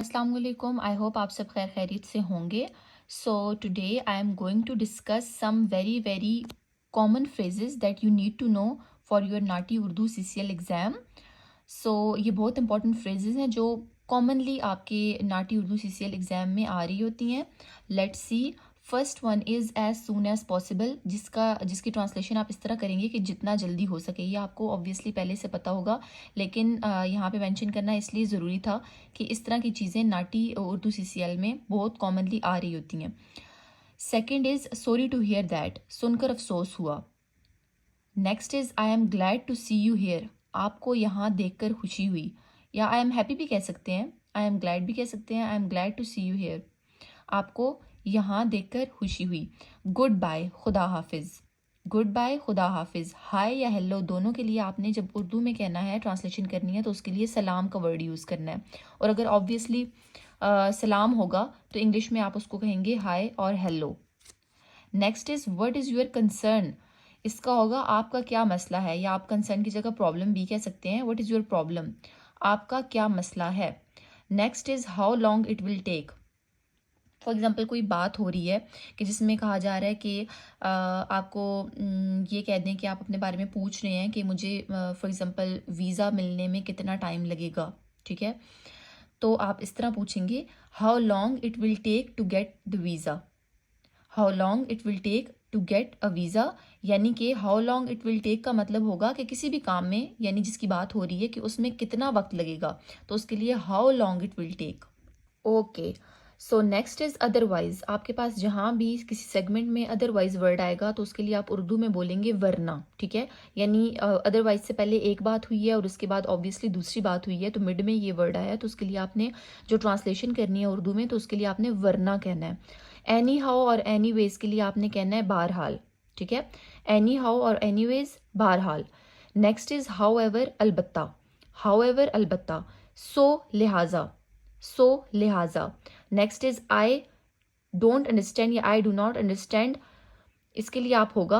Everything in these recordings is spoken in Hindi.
अस्सलाम वालेकुम। आई होप आप सब खैर खैरियत से होंगे। So today I am going to discuss some very very common phrases that you need to know for your NAATI Urdu CCL exam. So ये बहुत इंपॉर्टेंट फ्रेजेस हैं जो कॉमनली आपके नाटी उर्दू सीसीएल एग्ज़ाम में आ रही होती हैं। Let's see. First one is as soon as possible, जिसकी ट्रांसलेशन आप इस तरह करेंगे कि जितना जल्दी हो सके। ये आपको ऑब्वियसली पहले से पता होगा, लेकिन यहाँ पे मेंशन करना इसलिए ज़रूरी था कि इस तरह की चीज़ें नाटी उर्दू सीसीएल में बहुत कॉमनली आ रही होती हैं। Second is sorry to hear that, सुनकर अफसोस हुआ। Next is I am glad to see you here, आपको यहाँ देखकर खुशी हुई। या आई एम हैप्पी भी कह सकते हैं, आई एम ग्लैड भी कह सकते हैं। I am glad to see you here, आपको यहाँ देखकर खुशी हुई। गुड बाय, खुदा हाफिज़। गुड बाय, खुदा हाफिज़। हाय या हेलो दोनों के लिए आपने जब उर्दू में कहना है, ट्रांसलेशन करनी है, तो उसके लिए सलाम का वर्ड यूज़ करना है। और अगर ऑब्वियसली सलाम होगा तो इंग्लिश में आप उसको कहेंगे हाय और hello. Next is what is your concern, इसका होगा आपका क्या मसला है, या आप कंसर्न की जगह प्रॉब्लम भी कह सकते हैं। व्हाट इज़ योर प्रॉब्लम, आपका क्या मसला है। Next is how long it will take. For example कोई बात हो रही है कि जिसमें कहा जा रहा है कि आपको ये कह दें कि आप अपने बारे में पूछ रहे हैं कि मुझे फॉर एग्ज़ाम्पल वीज़ा मिलने में कितना टाइम लगेगा, ठीक है। तो आप इस तरह पूछेंगे, how long it will take to get the visa. How long it will take to get a visa, यानी कि how long it will take का मतलब होगा कि किसी भी काम में, यानी जिसकी बात हो रही है कि उसमें कितना वक्त लगेगा, तो उसके लिए how long it will take. Okay, so next is otherwise. आपके पास जहाँ भी किसी सेगमेंट में अदरवाइज वर्ड आएगा तो उसके लिए आप उर्दू में बोलेंगे वरना, ठीक है। यानी अदरवाइज से पहले एक बात हुई है और उसके बाद ऑब्वियसली दूसरी बात हुई है, तो मिड में ये वर्ड आया, तो उसके लिए आपने जो ट्रांसलेशन करनी है उर्दू में, तो उसके लिए आपने वरना कहना है। एनी हाउ और एनी वेज के लिए आपने कहना है बहरहाल, ठीक है। एनी हाउ और एनी वेज, बहरहाल। नेक्स्ट इज़ हाउ एवर, अलबत्ता। हाउ एवर, अलबत्ता। सो, लिहाजा। सो, लिहाजा। Next is I don't understand या आई डू नॉट अंडरस्टैंड, इसके लिए आप होगा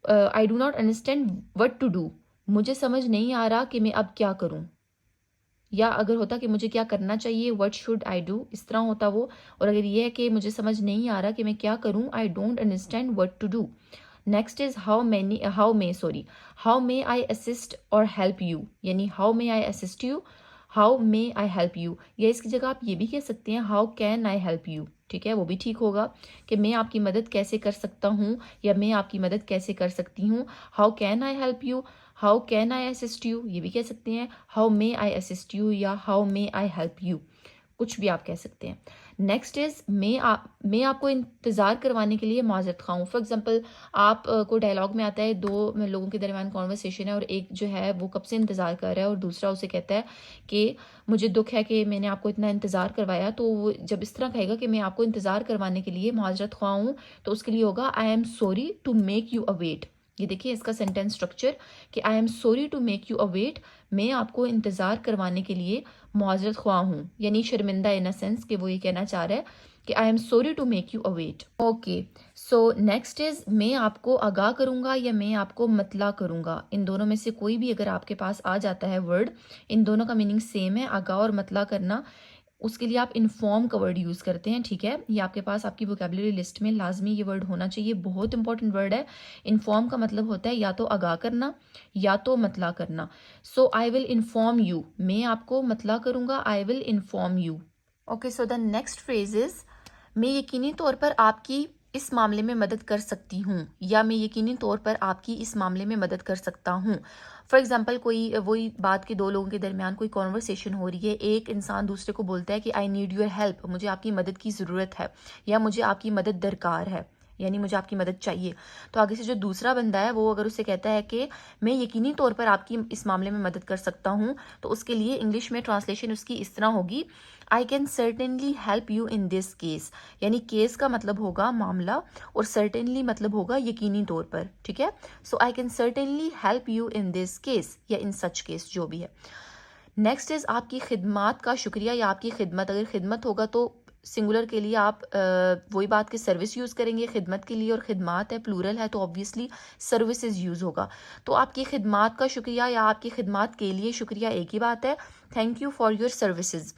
I do not understand what to do, मुझे समझ नहीं आ रहा कि मैं अब क्या करूं। या अगर होता कि मुझे क्या करना चाहिए, व्हाट शुड आई डू, इस तरह होता वो। और अगर ये है कि मुझे समझ नहीं आ रहा कि मैं क्या करूं, I don't understand what to do. Next is how may I assist और हेल्प यू, यानी how may I assist you, how may I help you. या इसकी जगह आप ये भी कह सकते हैं how can I help you, ठीक है, वो भी ठीक होगा कि मैं आपकी मदद कैसे कर सकता हूँ, या मैं आपकी मदद कैसे कर सकती हूँ। How can I help you, how can I assist you, ये भी कह सकते हैं। How may I assist you या how may I help you, कुछ भी आप कह सकते हैं। नेक्स्ट इज मैं आपको इंतज़ार करवाने के लिए माजरत खा हूँ। फॉर एग्जाम्पल आप को डायलॉग में आता है, दो लोगों के दरमियान कॉन्वर्सेशन है और एक जो है वो कब से इंतज़ार कर रहा है और दूसरा उसे कहता है कि मुझे दुख है कि मैंने आपको इतना इंतज़ार करवाया। तो वो जब इस तरह कहेगा कि मैं आपको इंतज़ार करवाने के लिए माजरत खा हूँ, तो उसके लिए होगा I am sorry to make you await. ये देखिए इसका सेंटेंस स्ट्रक्चर कि I am sorry to make you await, मैं आपको इंतज़ार करवाने के लिए मुआज़रत ख्वाह हूँ, यानी शर्मिंदा इन अ सेंस कि वो ये कहना चाह रहा है कि I am sorry to make you await. Okay, so next is मैं आपको आगाह करूँगा या मैं आपको मतला करूँगा। इन दोनों में से कोई भी अगर आपके पास आ जाता है वर्ड, इन दोनों का मीनिंग सेम है, आगाह और मतला करना। उसके लिए आप इन्फॉर्म का वर्ड यूज़ करते हैं, ठीक है। ये आपके पास आपकी वोकेबलरी लिस्ट में लाजमी ये वर्ड होना चाहिए, बहुत इंपॉर्टेंट वर्ड है। इन्फॉर्म का मतलब होता है या तो आगाह करना या तो मतला करना। सो आई विल इन्फॉर्म यू, मैं आपको मतला करूँगा, I will inform you. Okay, so the next phrase is मैं यकीनी तौर पर आपकी इस मामले में मदद कर सकती हूँ, या मैं यकीनी तौर पर आपकी इस मामले में मदद कर सकता हूँ। फॉर एग्जाम्पल कोई वही बात कि दो लोगों के दरमियान कोई कॉन्वर्सेशन हो रही है, एक इंसान दूसरे को बोलता है कि आई नीड योर हेल्प, मुझे आपकी मदद की ज़रूरत है, या मुझे आपकी मदद दरकार है, यानी मुझे आपकी मदद चाहिए। तो आगे से जो दूसरा बंदा है वो अगर उसे कहता है कि मैं यकीनी तौर पर आपकी इस मामले में मदद कर सकता हूँ, तो उसके लिए इंग्लिश में ट्रांसलेशन उसकी इस तरह होगी, आई can certainly help you in this case. यानी केस का मतलब होगा मामला और सर्टेनली मतलब होगा यकीनी तौर पर, ठीक है। So I can certainly help you in this case या इन सच केस, जो भी है। नेक्स्ट इज आपकी खिदमत का शुक्रिया या आपकी खिदमत। अगर खिदमत होगा तो सिंगुलर के लिए आप वही बात की सर्विस यूज़ करेंगे खिदमत के लिए, और खिदमत है प्लूरल है तो ऑब्वियसली सर्विसेज यूज़ होगा। तो आपकी खिदमत का शुक्रिया या आपकी खिदमत के लिए शुक्रिया एक ही बात है, thank you for your services.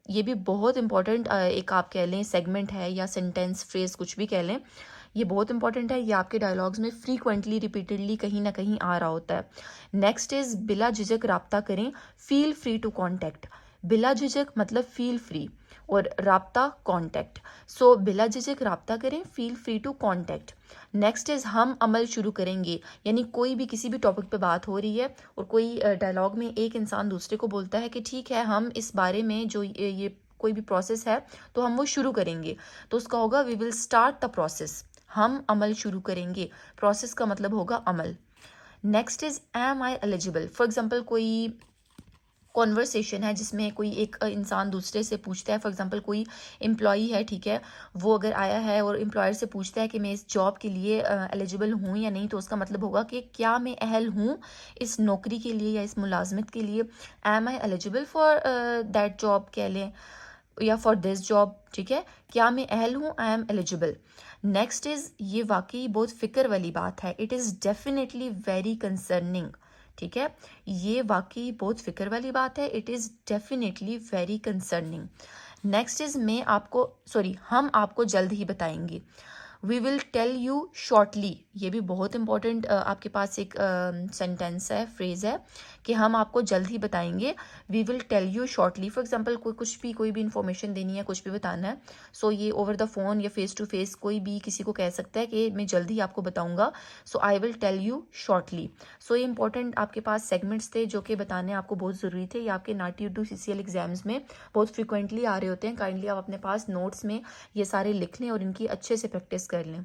ये भी बहुत इंपॉर्टेंट एक आप कह लें सेगमेंट है या सेंटेंस फ्रेज कुछ भी कह लें, ये बहुत इंपॉर्टेंट है। ये आपके डायलॉग्स में फ्रीक्वेंटली रिपीटेडली कहीं ना कहीं आ रहा होता है। नेक्स्ट इज बिला झिझक राब्ता करें, फील फ्री टू कॉन्टैक्ट। बिला झिझक मतलब फील फ्री, और राब्ता कॉन्टैक्ट। सो बिला झिझक राब्ता करें, feel free to contact. Next is हम अमल शुरू करेंगे, यानी कोई भी किसी भी टॉपिक पे बात हो रही है और कोई डायलॉग में एक इंसान दूसरे को बोलता है कि ठीक है हम इस बारे में जो ये कोई भी प्रोसेस है तो हम वो शुरू करेंगे, तो उसका होगा we will start the process. हम अमल शुरू करेंगे, प्रोसेस का मतलब होगा अमल। Next is am I eligible. For example कोई कॉन्वर्सेशन है जिसमें कोई एक इंसान दूसरे से पूछता है, फॉर एग्जांपल कोई एम्प्लॉई है, ठीक है, वो अगर आया है और एम्प्लॉयर से पूछता है कि मैं इस जॉब के लिए एलिजिबल हूँ या नहीं, तो उसका मतलब होगा कि क्या मैं अहल हूँ इस नौकरी के लिए या इस मुलाजमत के लिए। Am I eligible for that job कह लें, या फॉर दिस जॉब, ठीक है, क्या मैं अहल हूँ, I am eligible. Next is ये वाकई बहुत फिक्र वाली बात है, it is definitely very concerning, ठीक है, ये वाकई बहुत फिक्र वाली बात है, it is definitely very concerning. Next is मैं आपको हम आपको जल्द ही बताएंगे, we will tell you shortly. ये भी बहुत इंपॉर्टेंट आपके पास एक सेंटेंस है, फ्रेज है कि हम आपको जल्द ही बताएंगे, we will tell you shortly. For example कोई भी इंफॉर्मेशन देनी है, कुछ भी बताना है, सो ये ओवर द फोन या फेस टू फेस कोई भी किसी को कह सकता है कि मैं जल्द ही आपको बताऊंगा, so I will tell you shortly. So ये इंपॉर्टेंट आपके पास सेगमेंट्स थे जो कि बताने आपको बहुत ज़रूरी थे। ये आपके नाटी उर्दू CCL एग्जाम्स में बहुत फ्रिक्वेंटली आ रहे होते हैं। काइंडली आप अपने पास नोट्स में ये सारे लिख लें और इनकी अच्छे से प्रैक्टिस कर लें।